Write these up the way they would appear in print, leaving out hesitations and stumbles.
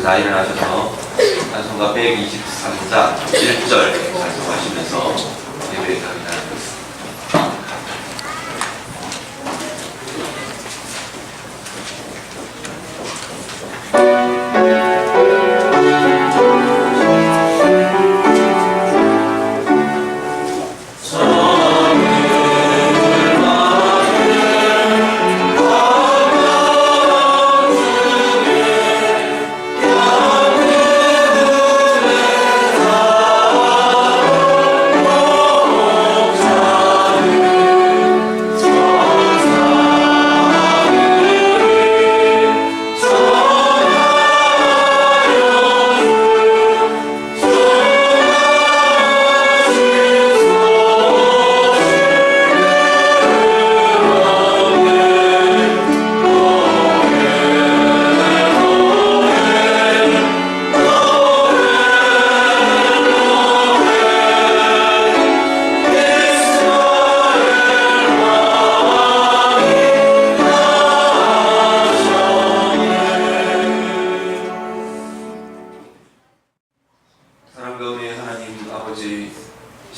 다 일어나셔서 찬송가 123장 1절 찬송하시면서 예배에 가겠습니다.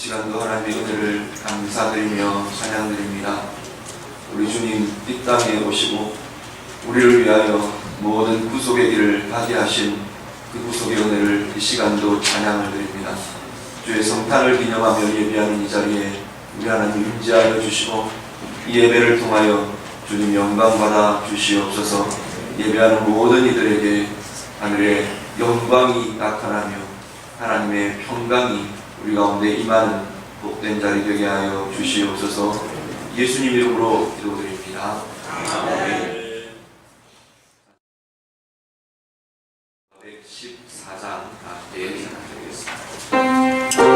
시간도 하나님의 은혜를 감사드리며 찬양드립니다. 우리 주님 이 땅에 오시고 우리를 위하여 모든 구속의 길을 가게 하신 그 구속의 은혜를 이 시간도 찬양을 드립니다. 주의 성탄을 기념하며 예배하는 이 자리에 우리 하나님 임재하여 주시고 이 예배를 통하여 주님 영광받아 주시옵소서. 예배하는 모든 이들에게 하늘의 영광이 나타나며 하나님의 평강이 우리 가운데 임하는 복된 자리 되게 하여 주시옵소서. 예수님 이름으로 기도드립니다. 아멘. 114장 함께 찬양드리겠습니다.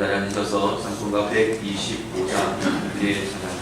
자리에 앉으셔서 찬송가 125장 뒤에 찬양드립니다.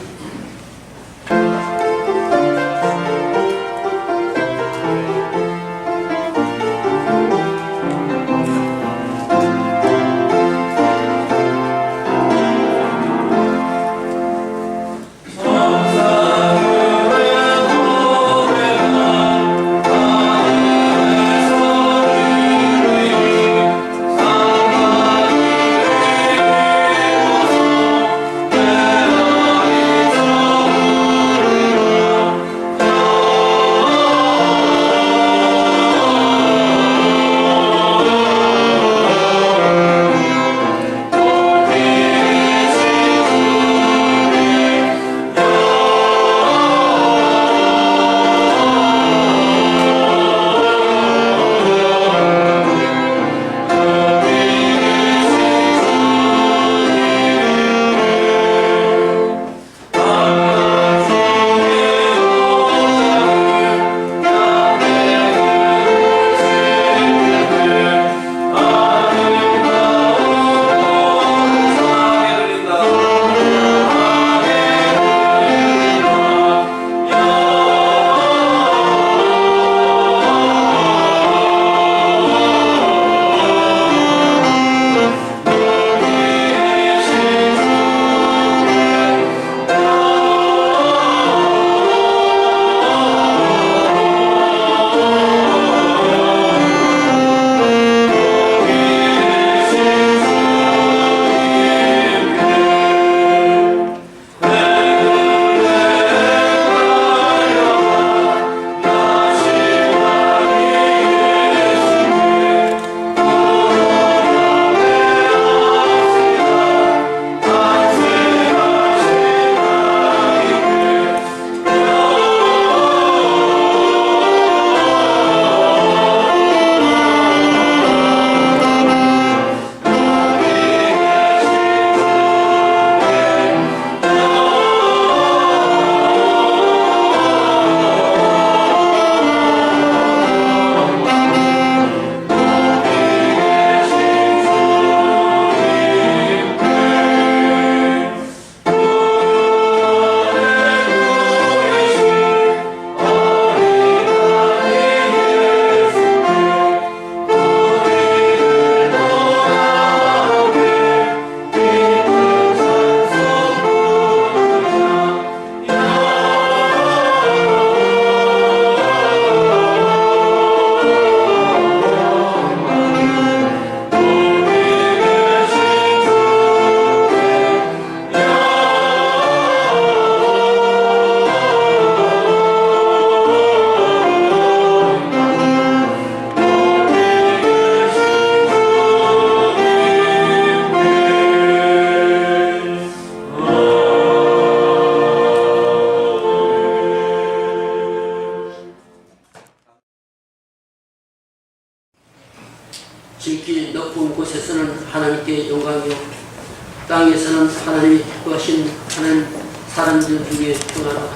또한 하나님이 기뻐하신 하는 사람들 중에 중하노라.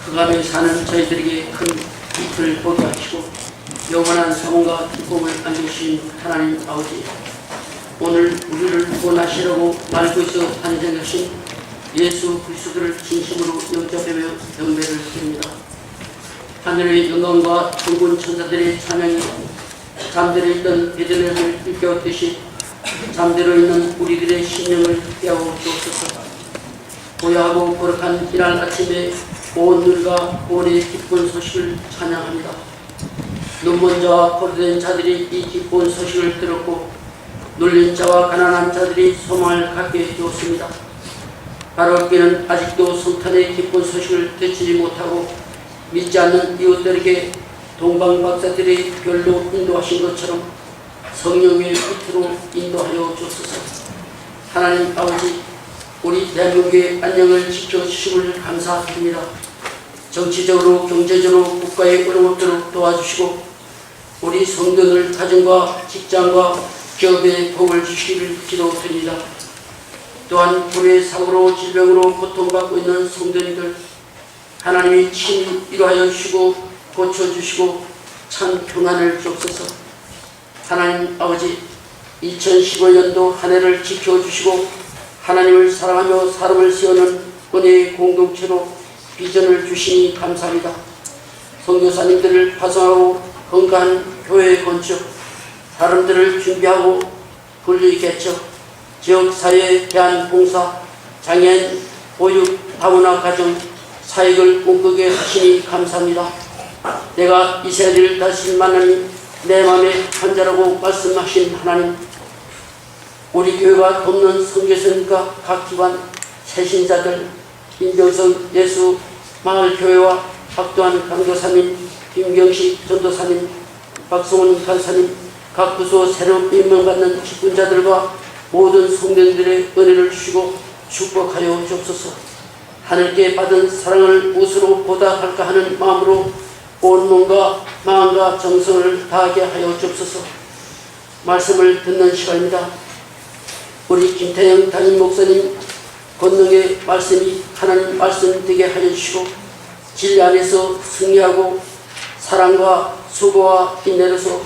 그가며 사는 저희들에게 큰 빛을 보게 하시고 영원한 소원과 기쁨을 안겨주신 하나님 아버지, 오늘 우리를 구원하시려고 말고에서 탄생하신 예수 그리스도를 진심으로 영접하며 경배를 드립니다. 하늘의 영광과 천군 천사들의 찬양이 잠들어 있던 베들레헴을 일깨웠듯이 잠들어 있는 우리들의 심령을 깨워 주옵소서. 고요하고 거룩한 이날 아침에 온 누리가 구원의 기쁜 소식을 찬양합니다. 눈먼 자와 포로된 자들이 이 기쁜 소식을 들었고 눌린 자와 가난한 자들이 소망을 갖게 해주었습니다. 바로께는 아직도 성탄의 기쁜 소식을 듣지 못하고 믿지 않는 이웃들에게 동방박사들이 별로 인도하신 것처럼 성령의 빛으로 인도하여 주옵소서. 하나님 아버지, 우리 대한민국의 안녕을 지켜주심을 감사드립니다. 정치적으로 경제적으로 국가의 어려움 없도록 도와주시고 우리 성도들 가정과 직장과 기업에 복을 주시기를 기도드립니다. 또한 불의 사고로 질병으로 고통받고 있는 성도님들 하나님이 친히 위로하여 주시고 고쳐주시고 참 평안을 주옵소서. 하나님 아버지, 2015년도 한 해를 지켜주시고 하나님을 사랑하며 사람을 세우는 은혜의 공동체로 비전을 주시니 감사합니다. 선교사님들을 파송하고 건강한 교회 건축, 사람들을 준비하고 분리 개척, 지역사회에 대한 봉사, 장애인 보육, 다문화 가정, 사역을 꿈꾸게 하시니 감사합니다. 내가 이 세대를 다시 만나니 내 마음에 간절하고 말씀하신 하나님, 우리 교회가 돕는 선교사님과 각 기관 새신자들, 임병성 예수 마을교회와 박도환 강도사님, 김경식 전도사님, 박성훈 간사님, 각 부서 새로 임명받는 직분자들과 모든 성도들의 은혜를 주시고 축복하여 주옵소서. 하늘께 받은 사랑을 무엇으로 보답할까 하는 마음으로 온 몸과 마음과 정성을 다하게 하여 주옵소서. 말씀을 듣는 시간입니다. 우리 김태영 담임 목사님 권능의 말씀이 하나님 말씀 되게 하여 주시고 진리 안에서 승리하고 사랑과 수고와 인내로서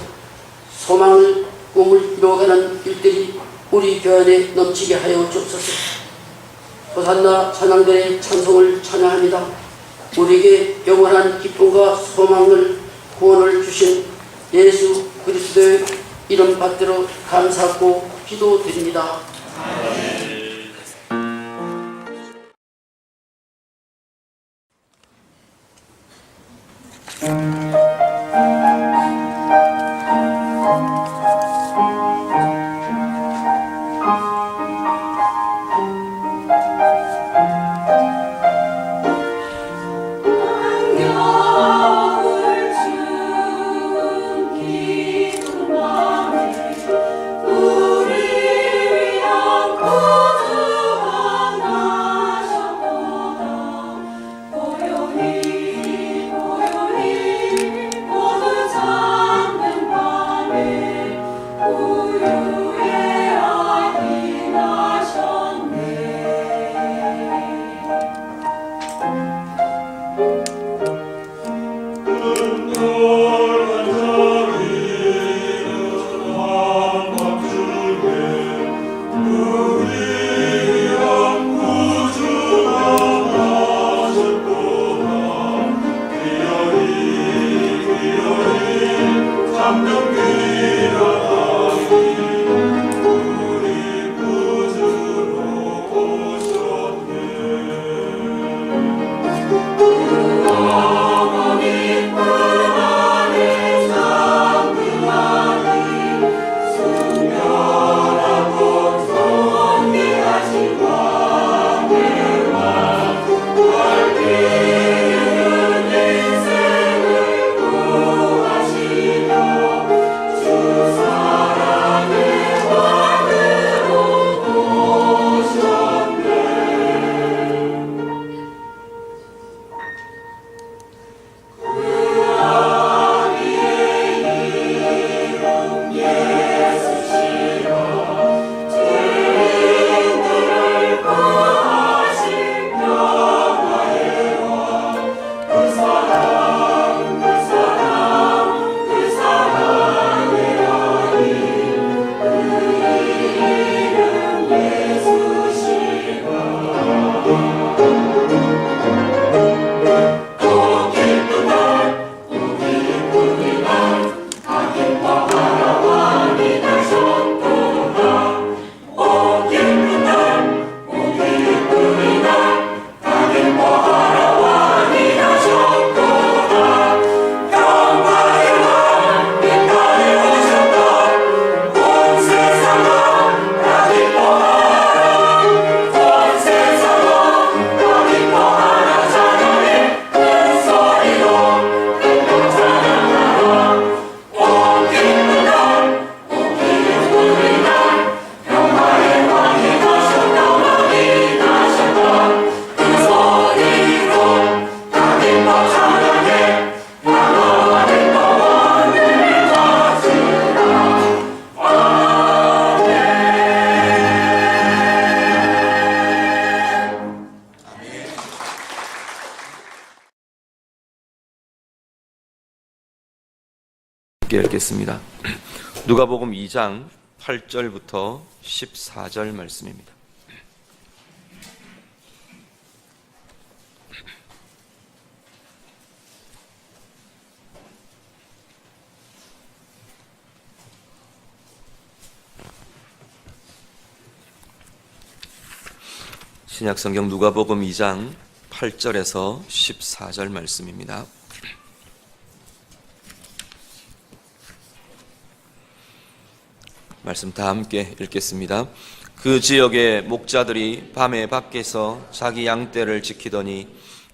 소망을 꿈을 이루어가는 일들이 우리 교회 안에 넘치게 하여 주옵소서. 호산나 찬양들의 찬송을 찬양합니다. 우리에게 영원한 기쁨과 소망을 구원을 주신 예수 그리스도의 이름 받들어 감사하고 기도드립니다. 우리 위한 함께 읽겠습니다. 누가복음 2장 8절부터 14절 말씀입니다. 신약성경 누가복음 2장 8절에서 14절 말씀입니다. 말씀 다 함께 읽겠습니다. 그 지역의 목자들이 밤에 밖에서 자기 양떼를 지키더니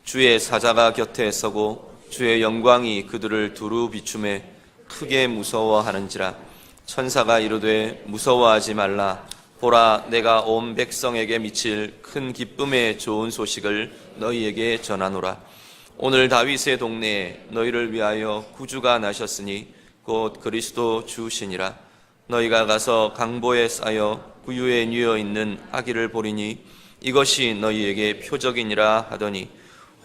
주의 사자가 곁에 서고 주의 영광이 그들을 두루 비추매 크게 무서워하는지라. 천사가 이르되 무서워하지 말라. 보라, 내가 온 백성에게 미칠 큰 기쁨의 좋은 소식을 너희에게 전하노라. 오늘 다윗의 동네에 너희를 위하여 구주가 나셨으니 곧 그리스도 주시니라. 너희가 가서 강보에 쌓여 구유에 뉘어 있는 아기를 보리니 이것이 너희에게 표적이니라 하더니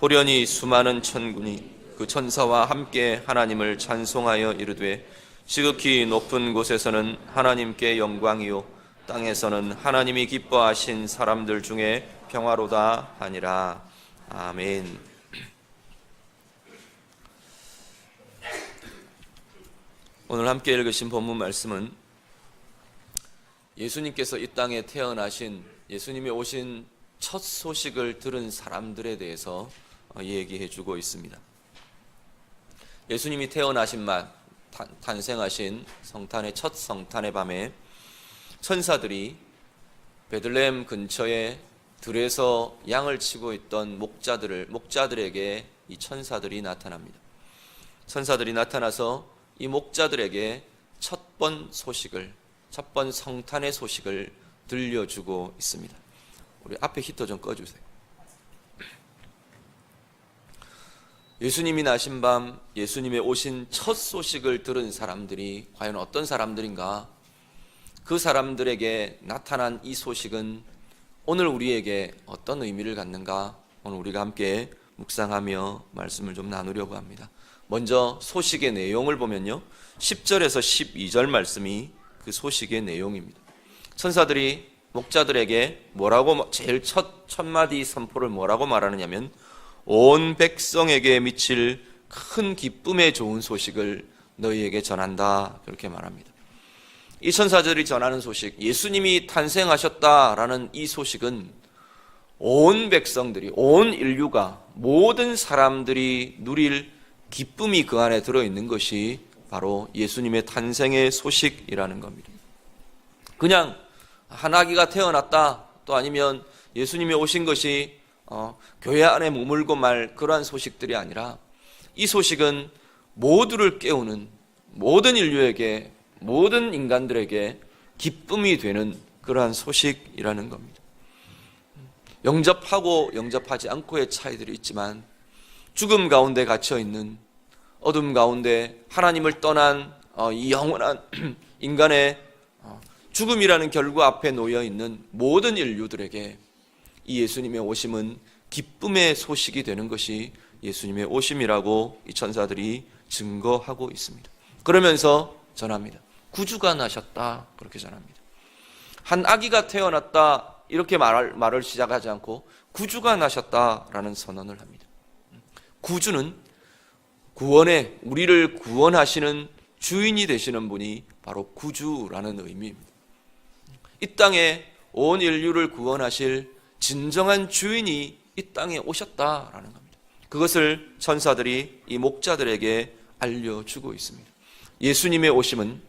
호련히 수많은 천군이 그 천사와 함께 하나님을 찬송하여 이르되 지극히 높은 곳에서는 하나님께 영광이요 땅에서는 하나님이 기뻐하신 사람들 중에 평화로다 하니라. 아멘. 오늘 함께 읽으신 본문 말씀은 예수님께서 이 땅에 태어나신, 예수님이 오신 첫 소식을 들은 사람들에 대해서 얘기해 주고 있습니다. 예수님이 태어나신 탄생하신 성탄의 첫 성탄의 밤에 천사들이 베들레헴 근처에 들에서 양을 치고 있던 목자들에게 이 천사들이 나타납니다. 천사들이 나타나서 이 목자들에게 첫 번 성탄의 소식을 들려주고 있습니다. 우리 앞에 히터 좀 꺼주세요. 예수님이 나신 밤, 예수님의 오신 첫 소식을 들은 사람들이 과연 어떤 사람들인가? 그 사람들에게 나타난 이 소식은 오늘 우리에게 어떤 의미를 갖는가? 오늘 우리가 함께 묵상하며 말씀을 좀 나누려고 합니다. 먼저 소식의 내용을 보면요, 10절에서 12절 말씀이 그 소식의 내용입니다. 천사들이 목자들에게 뭐라고, 제일 첫 마디 선포를 뭐라고 말하느냐면 온 백성에게 미칠 큰 기쁨의 좋은 소식을 너희에게 전한다, 그렇게 말합니다. 이 천사들이 전하는 소식, 예수님이 탄생하셨다라는 이 소식은 온 백성들이, 온 인류가, 모든 사람들이 누릴 기쁨이 그 안에 들어있는 것이 바로 예수님의 탄생의 소식이라는 겁니다. 그냥 한 아기가 태어났다, 또 아니면 예수님이 오신 것이 교회 안에 머물고 말 그러한 소식들이 아니라 이 소식은 모두를 깨우는, 모든 인류에게, 모든 인간들에게 기쁨이 되는 그러한 소식이라는 겁니다. 영접하고 영접하지 않고의 차이들이 있지만 죽음 가운데 갇혀있는, 어둠 가운데 하나님을 떠난 이 영원한 인간의 죽음이라는 결과 앞에 놓여있는 모든 인류들에게 이 예수님의 오심은 기쁨의 소식이 되는 것이 예수님의 오심이라고 이 천사들이 증거하고 있습니다. 그러면서 전합니다. 구주가 나셨다, 그렇게 전합니다. 한 아기가 태어났다, 이렇게 말을 시작하지 않고 구주가 나셨다라는 선언을 합니다. 구주는 우리를 구원하시는 주인이 되시는 분이 바로 구주라는 의미입니다. 이 땅에 온 인류를 구원하실 진정한 주인이 이 땅에 오셨다라는 겁니다. 그것을 천사들이 이 목자들에게 알려주고 있습니다. 예수님의 오심은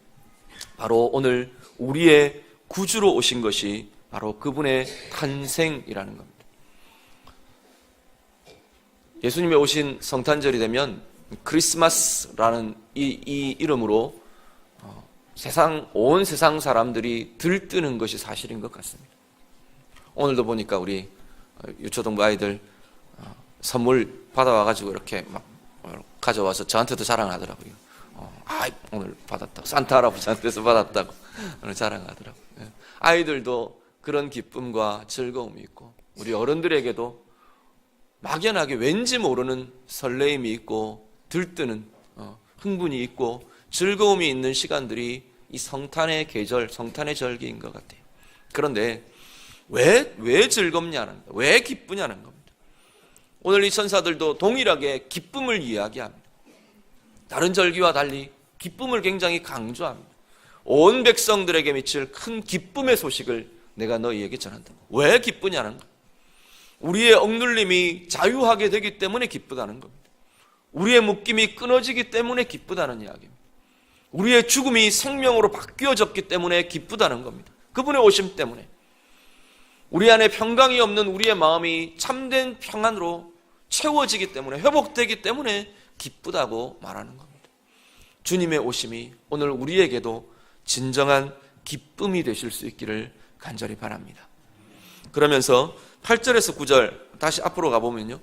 바로 오늘 우리의 구주로 오신 것이 바로 그분의 탄생이라는 겁니다. 예수님이 오신 성탄절이 되면 크리스마스라는 이 이름으로 온 세상 사람들이 들뜨는 것이 사실인 것 같습니다. 오늘도 보니까 우리 유초동부 아이들 선물 받아와가지고 이렇게 막 가져와서 저한테도 자랑하더라고요. 오늘 받았다고, 산타 할아버지한테서 받았다고 오늘 자랑하더라고요. 아이들도 그런 기쁨과 즐거움이 있고, 우리 어른들에게도 막연하게 왠지 모르는 설레임이 있고 들뜨는 흥분이 있고 즐거움이 있는 시간들이 이 성탄의 계절, 성탄의 절기인 것 같아요. 그런데 왜 즐겁냐는 거예요. 왜 기쁘냐는 겁니다. 오늘 이 천사들도 동일하게 기쁨을 이야기합니다. 다른 절기와 달리 기쁨을 굉장히 강조합니다. 온 백성들에게 미칠 큰 기쁨의 소식을 내가 너희에게 전한다. 왜 기쁘냐는 거예요. 우리의 억눌림이 자유하게 되기 때문에 기쁘다는 겁니다. 우리의 묶임이 끊어지기 때문에 기쁘다는 이야기입니다. 우리의 죽음이 생명으로 바뀌어졌기 때문에 기쁘다는 겁니다. 그분의 오심 때문에. 우리 안에 평강이 없는 우리의 마음이 참된 평안으로 채워지기 때문에, 회복되기 때문에 기쁘다고 말하는 겁니다. 주님의 오심이 오늘 우리에게도 진정한 기쁨이 되실 수 있기를 간절히 바랍니다. 그러면서 8절에서 9절 다시 앞으로 가보면요,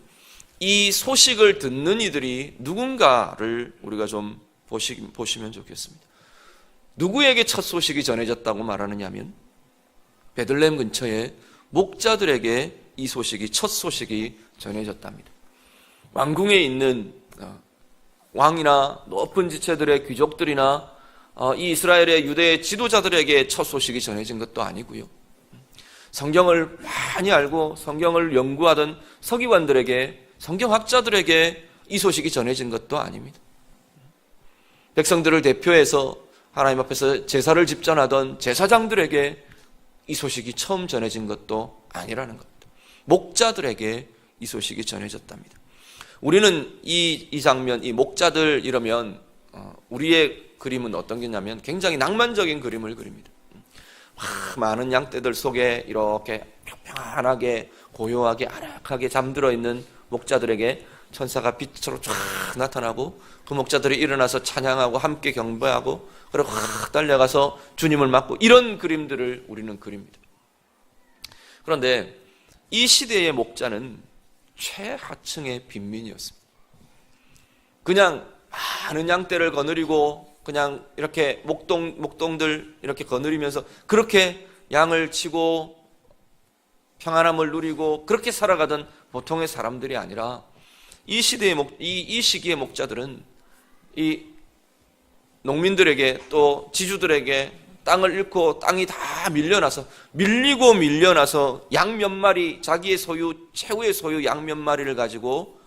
이 소식을 듣는 이들이 누군가를 우리가 좀 보시면 좋겠습니다. 누구에게 첫 소식이 전해졌다고 말하느냐 하면 베들레헴 근처에 목자들에게 이 소식이, 첫 소식이 전해졌답니다. 왕궁에 있는 왕이나 높은 지체들의 귀족들이나 이 이스라엘의 유대의 지도자들에게 첫 소식이 전해진 것도 아니고요, 성경을 많이 알고 성경을 연구하던 서기관들에게, 성경학자들에게 이 소식이 전해진 것도 아닙니다. 백성들을 대표해서 하나님 앞에서 제사를 집전하던 제사장들에게 이 소식이 처음 전해진 것도 아니라는 겁니다. 목자들에게 이 소식이 전해졌답니다. 우리는 이 장면, 이 목자들 이러면 우리의 그림은 어떤 게냐면 굉장히 낭만적인 그림을 그립니다. 많은 양떼들 속에 이렇게 평평하게 고요하게 아늑하게 잠들어 있는 목자들에게 천사가 빛으로 쫙 나타나고 그 목자들이 일어나서 찬양하고 함께 경배하고 그리고 확 달려가서 주님을 맞고, 이런 그림들을 우리는 그립니다. 그런데 이 시대의 목자는 최하층의 빈민이었습니다. 그냥 많은 양떼를 거느리고 그냥 이렇게 목동들 이렇게 거느리면서 그렇게 양을 치고 평안함을 누리고 그렇게 살아가던 보통의 사람들이 아니라, 이 시대의 이 시기의 목자들은 이 농민들에게 또 지주들에게 땅을 잃고 땅이 다 밀려나서 양 몇 마리, 자기의 소유, 최후의 소유 양 몇 마리를 가지고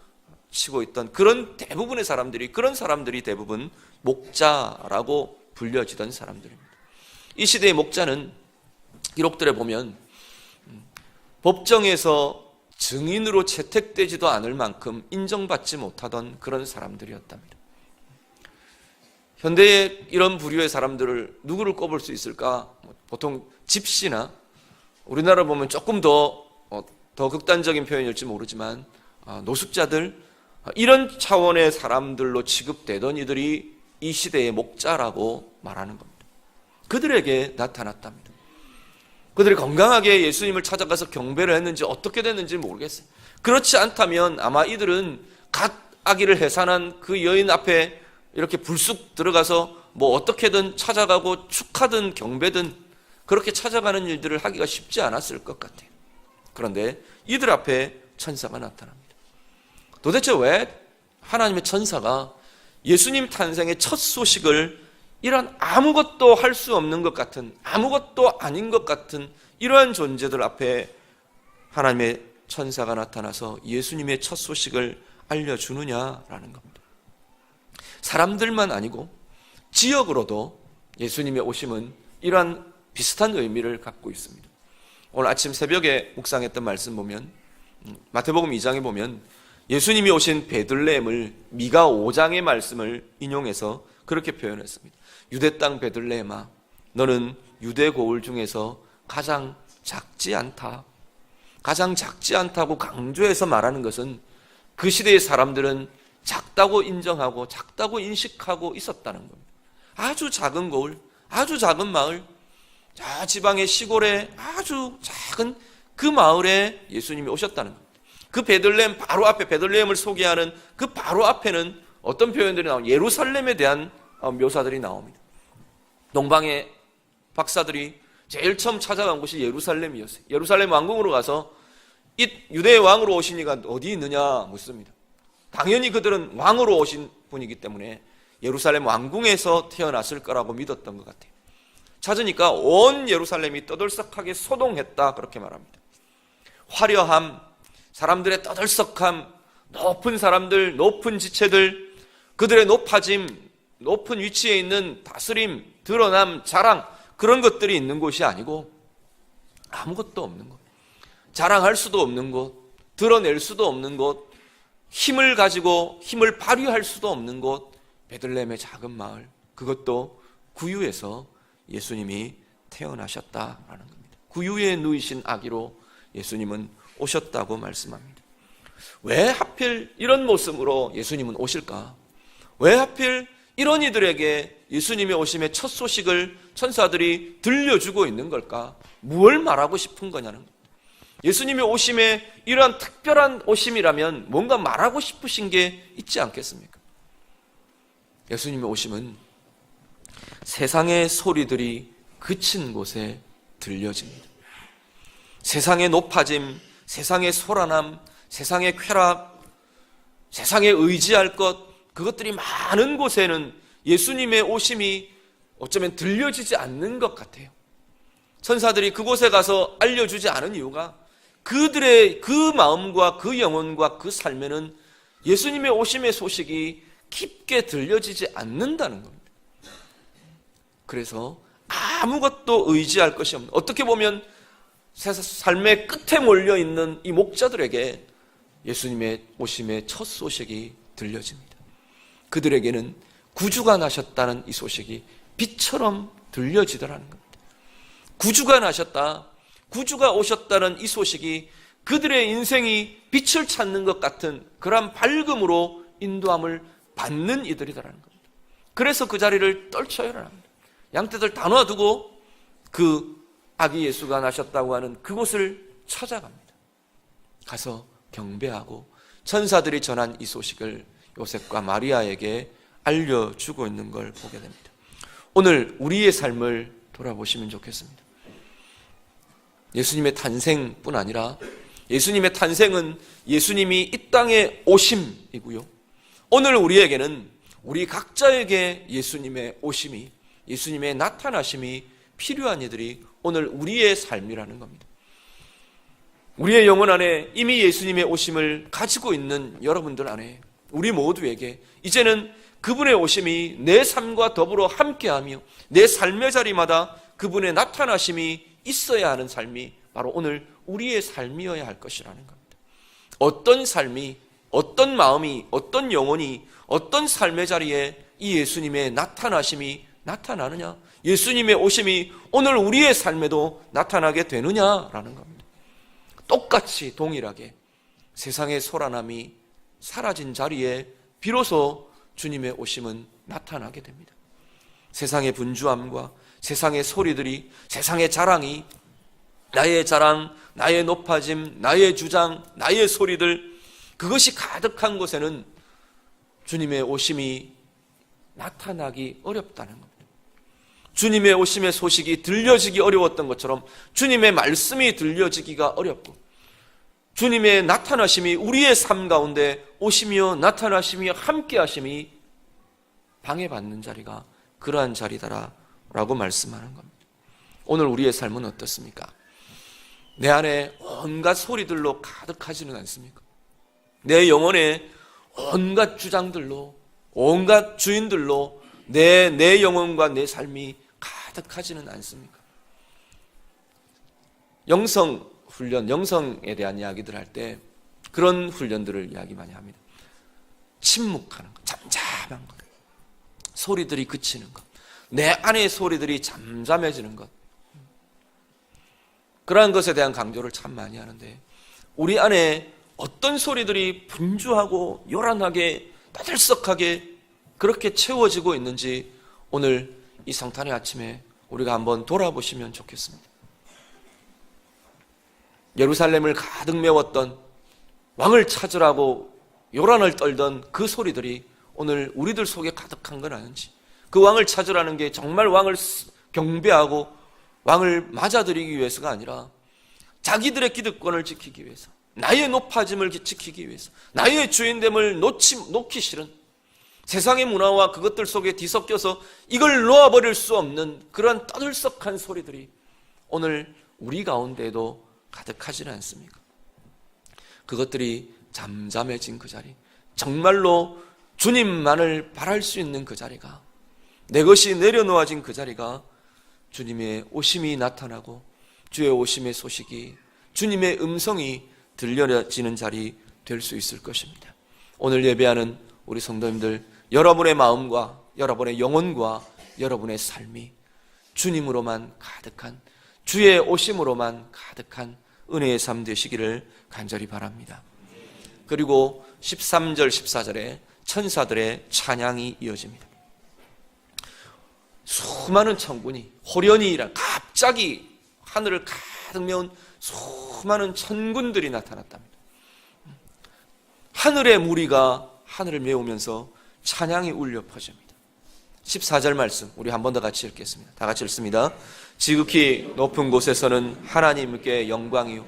치고 있던 그런 대부분의 사람들이, 그런 사람들이 대부분 목자라고 불려지던 사람들입니다. 이 시대의 목자는 기록들에 보면 법정에서 증인으로 채택되지도 않을 만큼 인정받지 못하던 그런 사람들이었답니다. 현대의 이런 부류의 사람들을 누구를 꼽을 수 있을까? 보통 집시나, 우리나라 보면 조금 더 극단적인 표현일지 모르지만 노숙자들, 이런 차원의 사람들로 취급되던 이들이 이 시대의 목자라고 말하는 겁니다. 그들에게 나타났답니다. 그들이 건강하게 예수님을 찾아가서 경배를 했는지 어떻게 됐는지 모르겠어요. 그렇지 않다면 아마 이들은 갓 아기를 해산한 그 여인 앞에 이렇게 불쑥 들어가서 뭐 어떻게든 찾아가고 축하든 경배든 그렇게 찾아가는 일들을 하기가 쉽지 않았을 것 같아요. 그런데 이들 앞에 천사가 나타납니다. 도대체 왜 하나님의 천사가 예수님 탄생의 첫 소식을 이런 아무것도 할 수 없는 것 같은, 아무것도 아닌 것 같은 이러한 존재들 앞에 하나님의 천사가 나타나서 예수님의 첫 소식을 알려주느냐라는 겁니다. 사람들만 아니고 지역으로도 예수님의 오심은 이러한 비슷한 의미를 갖고 있습니다. 오늘 아침 새벽에 묵상했던 말씀 보면, 마태복음 2장에 보면 예수님이 오신 베들레헴을 미가 5장의 말씀을 인용해서 그렇게 표현했습니다. 유대 땅 베들레헴아, 너는 유대 고을 중에서 가장 작지 않다. 가장 작지 않다고 강조해서 말하는 것은 그 시대의 사람들은 작다고 인정하고 작다고 인식하고 있었다는 겁니다. 아주 작은 고을, 아주 작은 마을, 저 지방의 시골에 아주 작은 그 마을에 예수님이 오셨다는 겁니다. 그 베들레헴 바로 앞에, 베들레헴을 소개하는 그 바로 앞에는 어떤 표현들이 나옵니다. 예루살렘에 대한 묘사들이 나옵니다. 동방의 박사들이 제일 처음 찾아간 곳이 예루살렘이었어요. 예루살렘 왕궁으로 가서 이 유대의 왕으로 오신 이가 어디 있느냐 묻습니다. 당연히 그들은 왕으로 오신 분이기 때문에 예루살렘 왕궁에서 태어났을 거라고 믿었던 것 같아요. 찾으니까 온 예루살렘이 떠들썩하게 소동했다, 그렇게 말합니다. 화려함, 사람들의 떠들썩함, 높은 사람들, 높은 지체들, 그들의 높아짐, 높은 위치에 있는 다스림, 드러남, 자랑, 그런 것들이 있는 곳이 아니고 아무것도 없는 곳, 자랑할 수도 없는 곳, 드러낼 수도 없는 곳, 힘을 가지고 힘을 발휘할 수도 없는 곳, 베들레헴의 작은 마을, 그것도 구유에서 예수님이 태어나셨다라는 겁니다. 구유에 누이신 아기로 예수님은 오셨다고 말씀합니다. 왜 하필 이런 모습으로 예수님은 오실까? 왜 하필 이런 이들에게 예수님의 오심의 첫 소식을 천사들이 들려주고 있는 걸까? 무엇을 말하고 싶은 거냐는 겁니다. 예수님의 오심에 이러한 특별한 오심이라면 뭔가 말하고 싶으신 게 있지 않겠습니까? 예수님의 오심은 세상의 소리들이 그친 곳에 들려집니다. 세상의 높아짐, 세상의 소란함, 세상의 쾌락, 세상에 의지할 것, 그것들이 많은 곳에는 예수님의 오심이 어쩌면 들려지지 않는 것 같아요. 천사들이 그곳에 가서 알려주지 않은 이유가 그들의 그 마음과 그 영혼과 그 삶에는 예수님의 오심의 소식이 깊게 들려지지 않는다는 겁니다. 그래서 아무것도 의지할 것이 없는, 어떻게 보면 삶의 끝에 몰려있는 이 목자들에게 예수님의 오심의 첫 소식이 들려집니다. 그들에게는 구주가 나셨다는 이 소식이 빛처럼 들려지더라는 겁니다. 구주가 나셨다, 구주가 오셨다는 이 소식이 그들의 인생이 빛을 찾는 것 같은 그런 밝음으로 인도함을 받는 이들이더라는 겁니다. 그래서 그 자리를 떨쳐야 합니다. 양떼들 다 놔두고 그 아기 예수가 나셨다고 하는 그곳을 찾아갑니다. 가서 경배하고 천사들이 전한 이 소식을 요셉과 마리아에게 알려주고 있는 걸 보게 됩니다. 오늘 우리의 삶을 돌아보시면 좋겠습니다. 예수님의 탄생뿐 아니라 예수님의 탄생은 예수님이 이 땅에 오심이고요. 오늘 우리에게는 우리 각자에게 예수님의 오심이, 예수님의 나타나심이 필요한 이들이 오늘 우리의 삶이라는 겁니다. 우리의 영혼 안에 이미 예수님의 오심을 가지고 있는 여러분들 안에 우리 모두에게 이제는 그분의 오심이 내 삶과 더불어 함께하며 내 삶의 자리마다 그분의 나타나심이 있어야 하는 삶이 바로 오늘 우리의 삶이어야 할 것이라는 겁니다. 어떤 삶이, 어떤 마음이, 어떤 영혼이, 어떤 삶의 자리에 이 예수님의 나타나심이 나타나느냐, 예수님의 오심이 오늘 우리의 삶에도 나타나게 되느냐라는 겁니다. 똑같이 동일하게 세상의 소란함이 사라진 자리에 비로소 주님의 오심은 나타나게 됩니다. 세상의 분주함과 세상의 소리들이, 세상의 자랑이, 나의 자랑, 나의 높아짐, 나의 주장, 나의 소리들, 그것이 가득한 곳에는 주님의 오심이 나타나기 어렵다는 겁니다. 주님의 오심의 소식이 들려지기 어려웠던 것처럼 주님의 말씀이 들려지기가 어렵고 주님의 나타나심이 우리의 삶 가운데 오시며 나타나심이 함께하심이 방해받는 자리가 그러한 자리다라고 말씀하는 겁니다. 오늘 우리의 삶은 어떻습니까? 내 안에 온갖 소리들로 가득하지는 않습니까? 내 영혼에 온갖 주장들로, 온갖 주인들로 내 영혼과 내 삶이 가득하지는 않습니까? 영성 훈련, 영성에 대한 이야기들 할 때 그런 훈련들을 이야기 많이 합니다. 침묵하는 것, 잠잠한 것, 소리들이 그치는 것, 내 안의 소리들이 잠잠해지는 것, 그러한 것에 대한 강조를 참 많이 하는데 우리 안에 어떤 소리들이 분주하고 요란하게 떠들썩하게 그렇게 채워지고 있는지 오늘 이 성탄의 아침에 우리가 한번 돌아보시면 좋겠습니다. 예루살렘을 가득 메웠던 왕을 찾으라고 요란을 떨던 그 소리들이 오늘 우리들 속에 가득한 건 아닌지, 그 왕을 찾으라는 게 정말 왕을 경배하고 왕을 맞아들이기 위해서가 아니라 자기들의 기득권을 지키기 위해서, 나의 높아짐을 지키기 위해서, 나의 주인됨을 놓기 싫은, 세상의 문화와 그것들 속에 뒤섞여서 이걸 놓아버릴 수 없는 그런 떠들썩한 소리들이 오늘 우리 가운데에도 가득하지는 않습니까? 그것들이 잠잠해진 그 자리, 정말로 주님만을 바랄 수 있는 그 자리가, 내 것이 내려놓아진 그 자리가 주님의 오심이 나타나고 주의 오심의 소식이, 주님의 음성이 들려지는 자리 될 수 있을 것입니다. 오늘 예배하는 우리 성도님들, 여러분의 마음과 여러분의 영혼과 여러분의 삶이 주님으로만 가득한, 주의 오심으로만 가득한 은혜의 삶 되시기를 간절히 바랍니다. 그리고 13절 14절에 천사들의 찬양이 이어집니다. 수많은 천군이 호련히라 갑자기 하늘을 가득 메운 수많은 천군들이 나타났답니다. 하늘의 무리가 하늘을 메우면서 찬양이 울려 퍼집니다. 14절 말씀 우리 한 번 더 같이 읽겠습니다. 다 같이 읽습니다. 지극히 높은 곳에서는 하나님께 영광이요,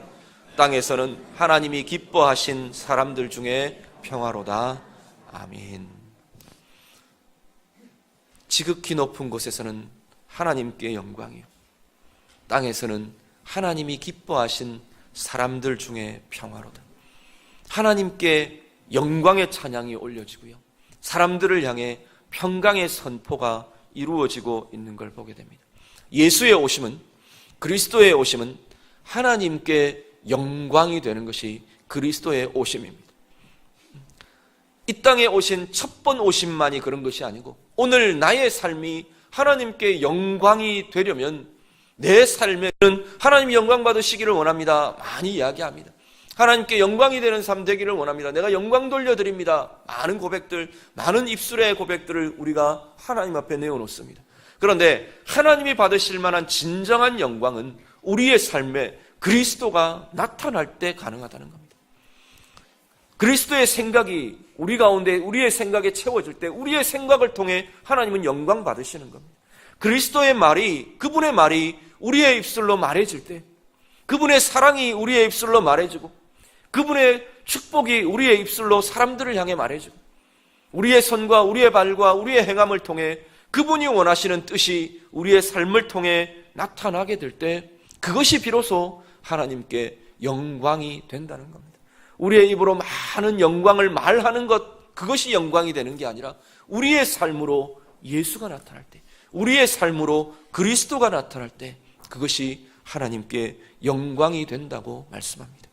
땅에서는 하나님이 기뻐하신 사람들 중에 평화로다. 아멘. 지극히 높은 곳에서는 하나님께 영광이요, 땅에서는 하나님이 기뻐하신 사람들 중에 평화로다. 하나님께 영광의 찬양이 올려지고요, 사람들을 향해 평강의 선포가 이루어지고 있는 걸 보게 됩니다. 예수의 오심은, 그리스도의 오심은 하나님께 영광이 되는 것이 그리스도의 오심입니다. 이 땅에 오신 첫 번 오심만이 그런 것이 아니고, 오늘 나의 삶이 하나님께 영광이 되려면 내 삶에는 하나님이 영광 받으시기를 원합니다. 많이 이야기합니다. 하나님께 영광이 되는 삶 되기를 원합니다. 내가 영광 돌려드립니다. 많은 고백들, 많은 입술의 고백들을 우리가 하나님 앞에 내어놓습니다. 그런데 하나님이 받으실 만한 진정한 영광은 우리의 삶에 그리스도가 나타날 때 가능하다는 겁니다. 그리스도의 생각이 우리 가운데, 우리의 생각에 채워질 때 우리의 생각을 통해 하나님은 영광 받으시는 겁니다. 그리스도의 말이, 그분의 말이 우리의 입술로 말해질 때, 그분의 사랑이 우리의 입술로 말해지고, 그분의 축복이 우리의 입술로 사람들을 향해 말해지고, 우리의 손과 우리의 발과 우리의 행함을 통해 그분이 원하시는 뜻이 우리의 삶을 통해 나타나게 될 때, 그것이 비로소 하나님께 영광이 된다는 겁니다. 우리의 입으로 많은 영광을 말하는 것, 그것이 영광이 되는 게 아니라 우리의 삶으로 예수가 나타날 때, 우리의 삶으로 그리스도가 나타날 때 그것이 하나님께 영광이 된다고 말씀합니다.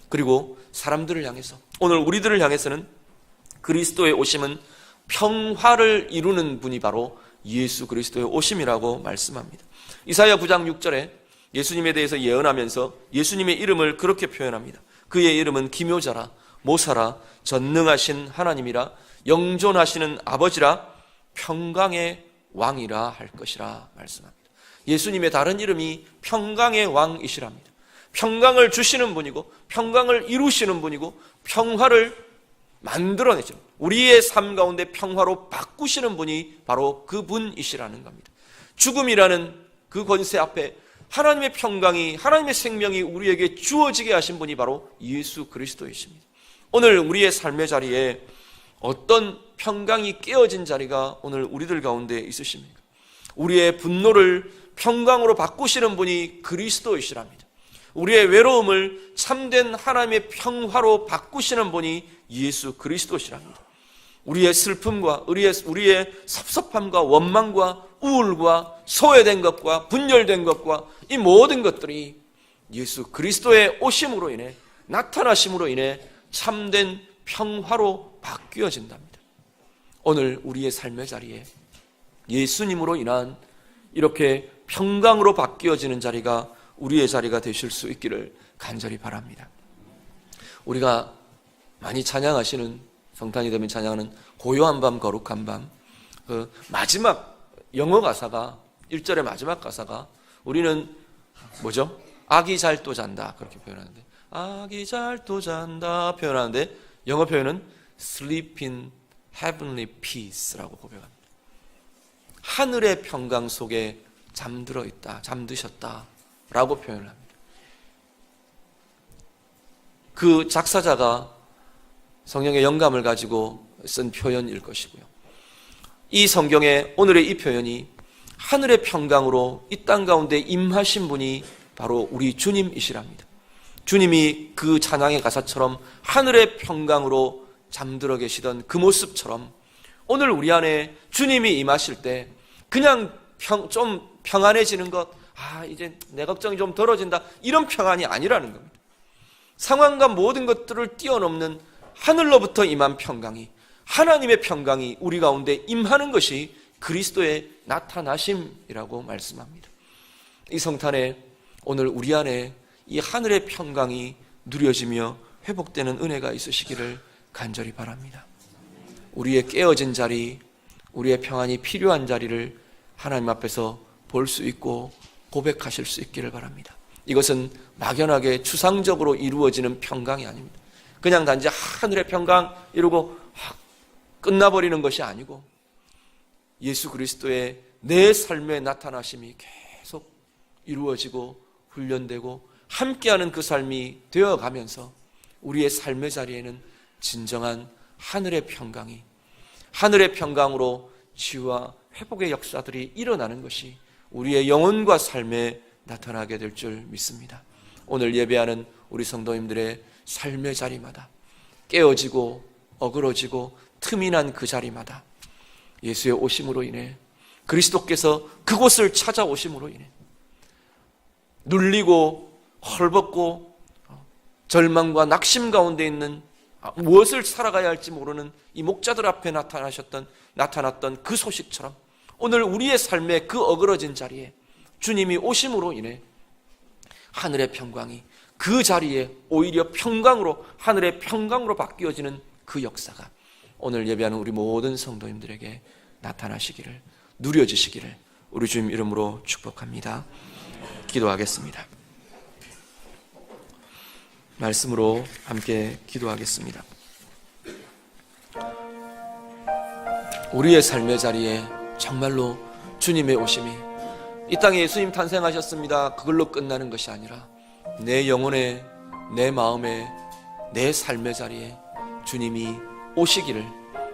그리고 사람들을 향해서, 오늘 우리들을 향해서는 그리스도의 오심은 평화를 이루는 분이 바로 예수 그리스도의 오심이라고 말씀합니다. 이사야 9장 6절에 예수님에 대해서 예언하면서 예수님의 이름을 그렇게 표현합니다. 그의 이름은 기묘자라, 모사라, 전능하신 하나님이라, 영존하시는 아버지라, 평강의 왕이라 할 것이라 말씀합니다. 예수님의 다른 이름이 평강의 왕이시랍니다. 평강을 주시는 분이고, 평강을 이루시는 분이고, 평화를 만들어내시는, 우리의 삶 가운데 평화로 바꾸시는 분이 바로 그분이시라는 겁니다. 죽음이라는 그 권세 앞에 하나님의 평강이, 하나님의 생명이 우리에게 주어지게 하신 분이 바로 예수 그리스도이십니다. 오늘 우리의 삶의 자리에 어떤 평강이 깨어진 자리가 오늘 우리들 가운데 있으십니까? 우리의 분노를 평강으로 바꾸시는 분이 그리스도이시랍니다. 우리의 외로움을 참된 하나님의 평화로 바꾸시는 분이 예수 그리스도시랍니다. 우리의 슬픔과 우리의 섭섭함과 원망과 우울과 소외된 것과 분열된 것과 이 모든 것들이 예수 그리스도의 오심으로 인해, 나타나심으로 인해 참된 평화로 바뀌어진답니다. 오늘 우리의 삶의 자리에 예수님으로 인한 이렇게 평강으로 바뀌어지는 자리가 우리의 자리가 되실 수 있기를 간절히 바랍니다. 우리가 많이 찬양하시는, 성탄이 되면 찬양하는 고요한 밤 거룩한 밤, 그 마지막 영어 가사가, 1절의 마지막 가사가 우리는 뭐죠? 아기 잘 또 잔다 그렇게 표현하는데, 아기 잘 또 잔다 표현하는데 영어 표현은 sleep in heavenly peace라고 고백합니다. 하늘의 평강 속에 잠들어 있다, 잠드셨다 라고 표현을 합니다. 그 작사자가 성령의 영감을 가지고 쓴 표현일 것이고요. 이 성경의 오늘의 이 표현이 하늘의 평강으로 이 땅 가운데 임하신 분이 바로 우리 주님이시랍니다. 주님이 그 찬양의 가사처럼 하늘의 평강으로 잠들어 계시던 그 모습처럼 오늘 우리 안에 주님이 임하실 때 그냥 좀 평안해지는 것, 이제 내 걱정이 좀 덜어진다, 이런 평안이 아니라는 겁니다. 상황과 모든 것들을 뛰어넘는 하늘로부터 임한 평강이, 하나님의 평강이 우리 가운데 임하는 것이 그리스도의 나타나심이라고 말씀합니다. 이 성탄에 오늘 우리 안에 이 하늘의 평강이 누려지며 회복되는 은혜가 있으시기를 간절히 바랍니다. 우리의 깨어진 자리, 우리의 평안이 필요한 자리를 하나님 앞에서 볼 수 있고 고백하실 수 있기를 바랍니다. 이것은 막연하게 추상적으로 이루어지는 평강이 아닙니다. 그냥 단지 하늘의 평강 이러고 끝나버리는 것이 아니고 예수 그리스도의 내 삶의 나타나심이 계속 이루어지고 훈련되고 함께하는 그 삶이 되어가면서 우리의 삶의 자리에는 진정한 하늘의 평강이, 하늘의 평강으로 치유와 회복의 역사들이 일어나는 것이 우리의 영혼과 삶에 나타나게 될 줄 믿습니다. 오늘 예배하는 우리 성도님들의 삶의 자리마다 깨어지고 어그러지고 틈이 난 그 자리마다 예수의 오심으로 인해, 그리스도께서 그곳을 찾아오심으로 인해 눌리고 헐벗고 절망과 낙심 가운데 있는, 무엇을 살아가야 할지 모르는 이 목자들 앞에 나타났던 그 소식처럼 오늘 우리의 삶의 그 어그러진 자리에 주님이 오심으로 인해 하늘의 평강이 그 자리에 오히려 평강으로, 하늘의 평강으로 바뀌어지는 그 역사가 오늘 예배하는 우리 모든 성도님들에게 나타나시기를, 누려지시기를 우리 주님 이름으로 축복합니다. 기도하겠습니다. 말씀으로 함께 기도하겠습니다. 우리의 삶의 자리에 정말로 주님의 오심이, 이 땅에 예수님 탄생하셨습니다, 그걸로 끝나는 것이 아니라 내 영혼에, 내 마음에, 내 삶의 자리에 주님이 오시기를,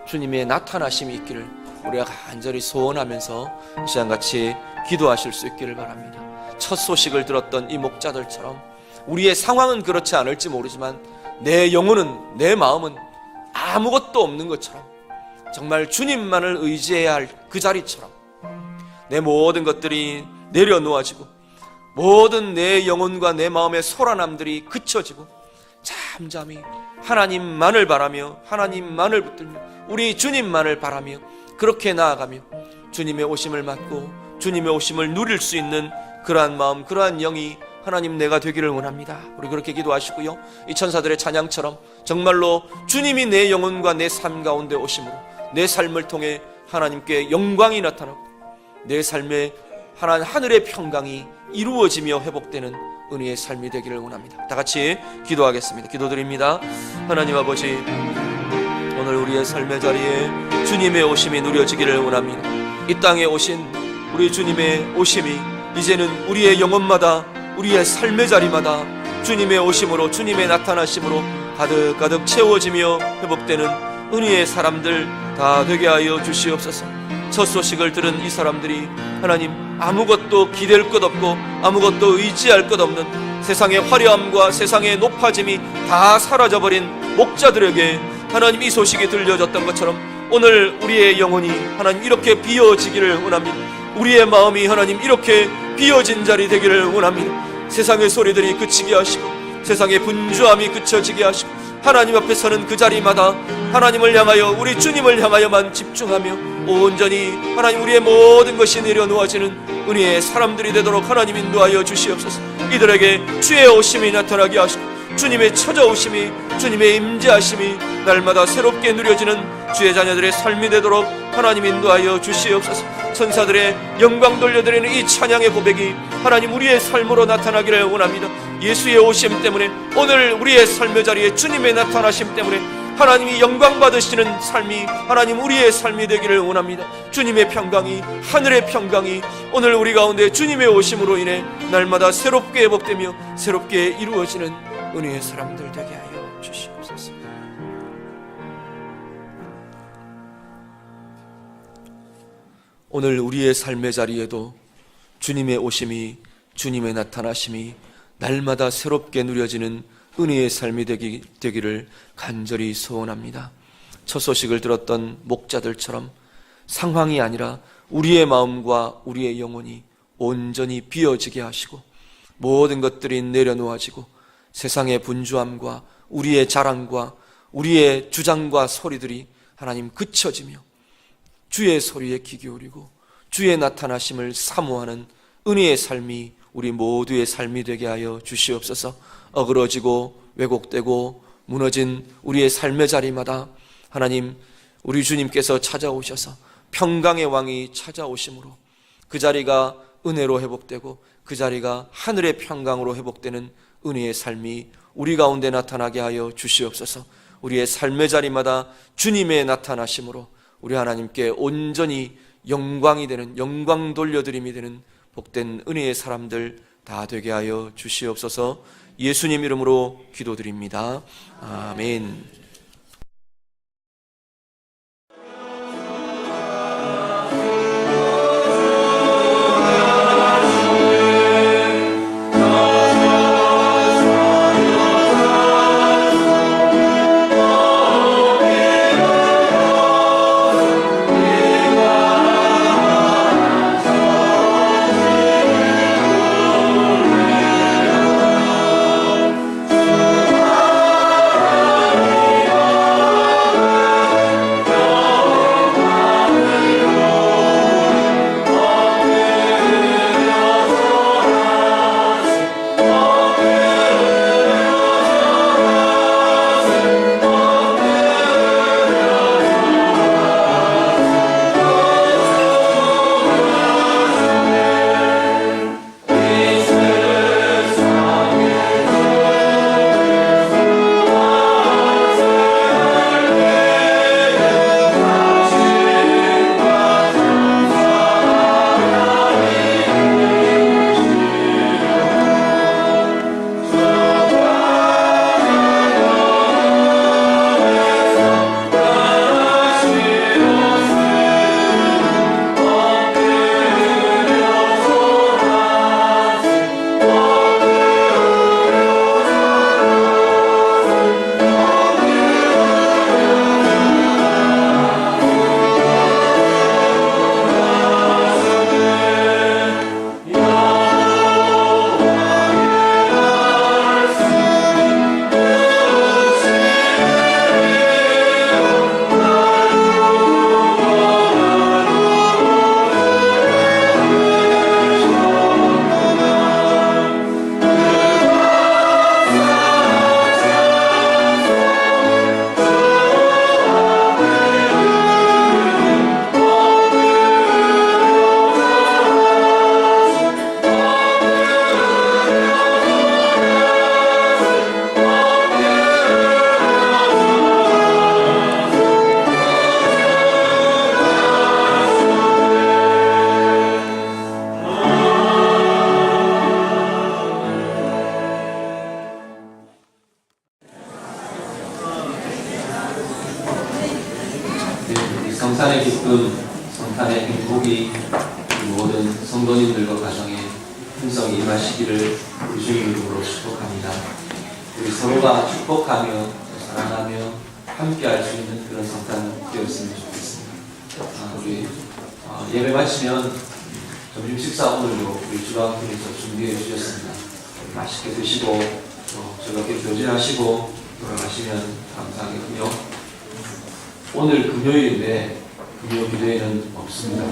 주님의 나타나심이 있기를 우리가 간절히 소원하면서 시간같이 기도하실 수 있기를 바랍니다. 첫 소식을 들었던 이 목자들처럼 우리의 상황은 그렇지 않을지 모르지만 내 영혼은, 내 마음은 아무것도 없는 것처럼 정말 주님만을 의지해야 할 그 자리처럼 내 모든 것들이 내려놓아지고 모든 내 영혼과 내 마음의 소란함들이 그쳐지고 잠잠히 하나님만을 바라며 하나님만을 붙들며 우리 주님만을 바라며 그렇게 나아가며 주님의 오심을 맞고 주님의 오심을 누릴 수 있는 그러한 마음, 그러한 영이 하나님 내가 되기를 원합니다. 우리 그렇게 기도하시고요, 이 천사들의 찬양처럼 정말로 주님이 내 영혼과 내 삶 가운데 오심으로 내 삶을 통해 하나님께 영광이 나타나고 내 삶에 하늘의 평강이 이루어지며 회복되는 은혜의 삶이 되기를 원합니다. 다 같이 기도하겠습니다. 기도드립니다. 하나님 아버지, 오늘 우리의 삶의 자리에 주님의 오심이 누려지기를 원합니다. 이 땅에 오신 우리 주님의 오심이 이제는 우리의 영혼마다, 우리의 삶의 자리마다 주님의 오심으로, 주님의 나타나심으로 가득가득 채워지며 회복되는 은혜의 사람들 다 되게 하여 주시옵소서. 첫 소식을 들은 이 사람들이 하나님 아무것도 기댈 것 없고 아무것도 의지할 것 없는 세상의 화려함과 세상의 높아짐이 다 사라져버린 목자들에게 하나님 이 소식이 들려졌던 것처럼 오늘 우리의 영혼이 하나님 이렇게 비어지기를 원합니다. 우리의 마음이 하나님 이렇게 비어진 자리 되기를 원합니다. 세상의 소리들이 그치게 하시고 세상의 분주함이 그쳐지게 하시고 하나님 앞에 서는 그 자리마다 하나님을 향하여, 우리 주님을 향하여만 집중하며 온전히 하나님 우리의 모든 것이 내려놓아지는 은혜의 사람들이 되도록 하나님 인도하여 주시옵소서. 이들에게 주의 오심이 나타나게 하시고 주님의 찾아오심이, 주님의 임재하심이 날마다 새롭게 누려지는 주의 자녀들의 삶이 되도록 하나님 인도하여 주시옵소서. 천사들의 영광 돌려드리는 이 찬양의 고백이 하나님 우리의 삶으로 나타나기를 원합니다. 예수의 오심 때문에, 오늘 우리의 삶의 자리에 주님의 나타나심 때문에 하나님이 영광 받으시는 삶이 하나님 우리의 삶이 되기를 원합니다. 주님의 평강이, 하늘의 평강이 오늘 우리 가운데 주님의 오심으로 인해 날마다 새롭게 회복되며 새롭게 이루어지는 은혜의 사람들 되게 하여 주시옵소서. 오늘 우리의 삶의 자리에도 주님의 오심이, 주님의 나타나심이 날마다 새롭게 누려지는 은혜의 삶이 되기를 간절히 소원합니다. 첫 소식을 들었던 목자들처럼 상황이 아니라 우리의 마음과 우리의 영혼이 온전히 비어지게 하시고 모든 것들이 내려놓아지고 세상의 분주함과 우리의 자랑과 우리의 주장과 소리들이 하나님 그쳐지며 주의 소리에 귀 기울이고 주의 나타나심을 사모하는 은혜의 삶이 우리 모두의 삶이 되게 하여 주시옵소서. 어그러지고 왜곡되고 무너진 우리의 삶의 자리마다 하나님, 우리 주님께서 찾아오셔서 평강의 왕이 찾아오심으로 그 자리가 은혜로 회복되고 그 자리가 하늘의 평강으로 회복되는 은혜의 삶이 우리 가운데 나타나게 하여 주시옵소서. 우리의 삶의 자리마다 주님의 나타나심으로 우리 하나님께 온전히 영광이 되는, 영광 돌려드림이 되는 복된 은혜의 사람들 다 되게 하여 주시옵소서. 예수님 이름으로 기도드립니다. 아멘. 성탄의 기쁨, 성탄의 행복이 모든 성도님들과 가정에 풍성히 임하시기를 우리 주님 이름으로 축복합니다. 우리 서로가 축복하며 사랑하며 함께할 수 있는 그런 성탄 되었으면 좋겠습니다. 우리 예배 마치면 점심 식사 오늘도 우리 주방팀에서 준비해 주셨습니다. 맛있게 드시고 또 즐겁게 교제하시고 돌아가시면 감사하겠고요. 오늘 금요일인데 금요 기도회는 없습니다.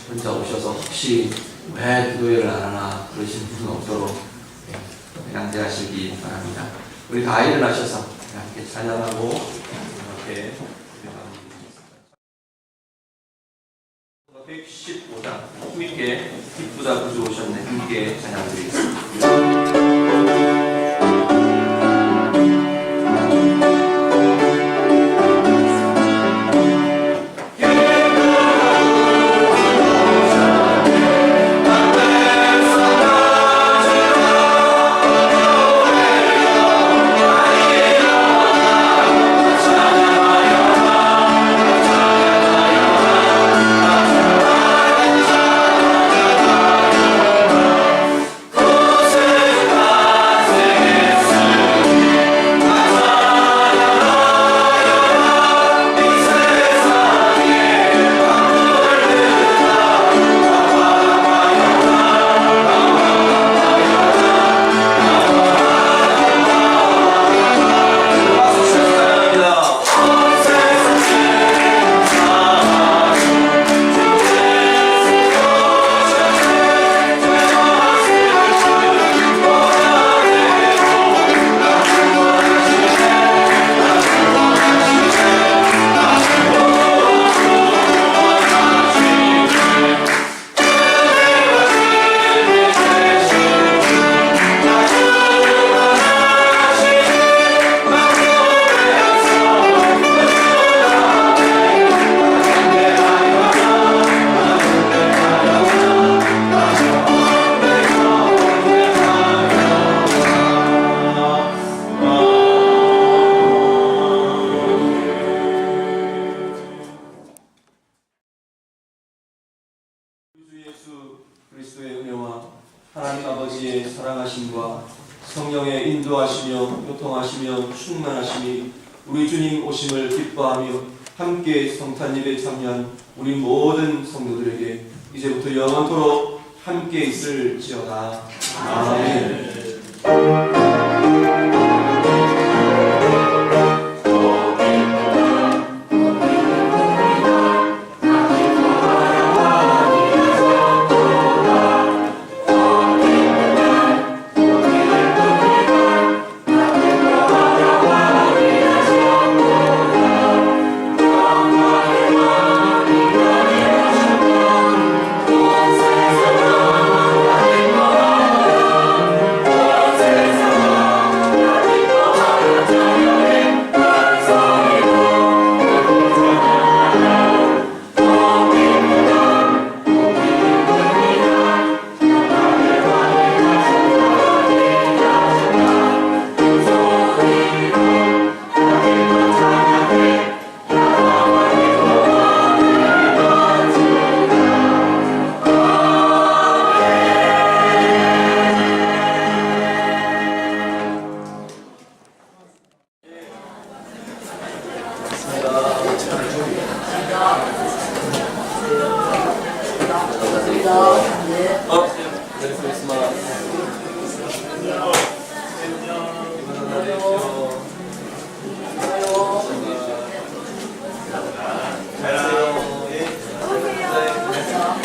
혼자 오셔서 혹시 왜 기도회를 안 하나 그러신 분은 없도록 양해하시기 바랍니다. 우리 다 일어나셔서 함께 찬양하고 이렇게 115장 주님께 기쁘다 구주 오셨네. 함께 찬양드리겠습니다. 주 하심과 성령의 인도하시며 교통하시며 충만하심이 우리 주님 오심을 기뻐하며 함께 성탄 예배에 참여한 우리 모든 성도들에게 이제부터 영원토록 함께 있을지어다. 아멘. 메리 크리스마스.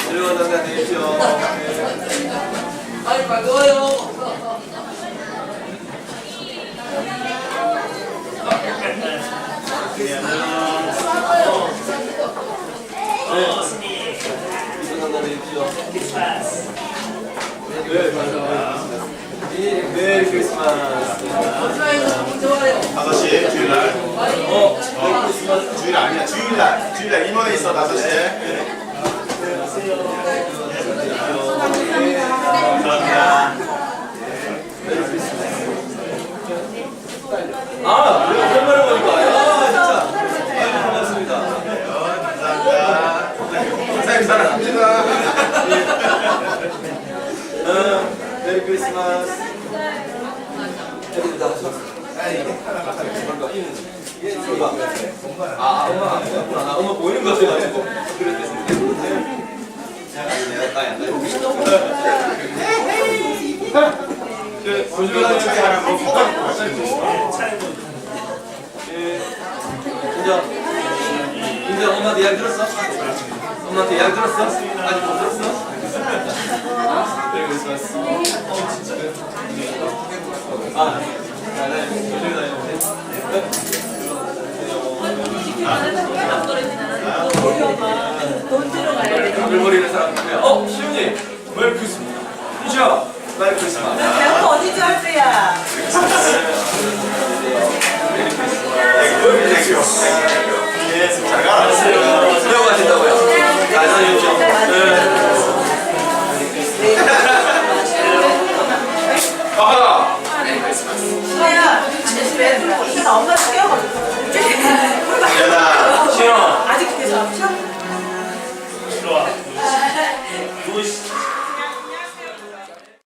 즐거운 성탄 되십시오. 아이 반가워요. 메리 크리스마스. 너무 좋아요. 5시 주일날. 메리 크리스마스. 주일 아니야. 주일날 임원에 있어 5시에. 감사합니다. 아, 우리가 오랜만에 보니까. 야, 진짜. 아유, 반갑습니다. 감사합니다. 선생님 사랑합니다. 메리 크리스마스. 애들 다 하셨어. 엄마. 엄마 보이는 거 같아가지고. 그랬겠습니다. 인자 엄마한테 이야기 들었어? 엄마한테 이야기 들었어? 아직 못 들었어? 메리 크리스마스. 진짜. 조심히 다녀오세요. 돈 주러 가야 돼. 물머리를 사람. 시훈이 메리 크리스마스. 이지야 메리 크리스마스.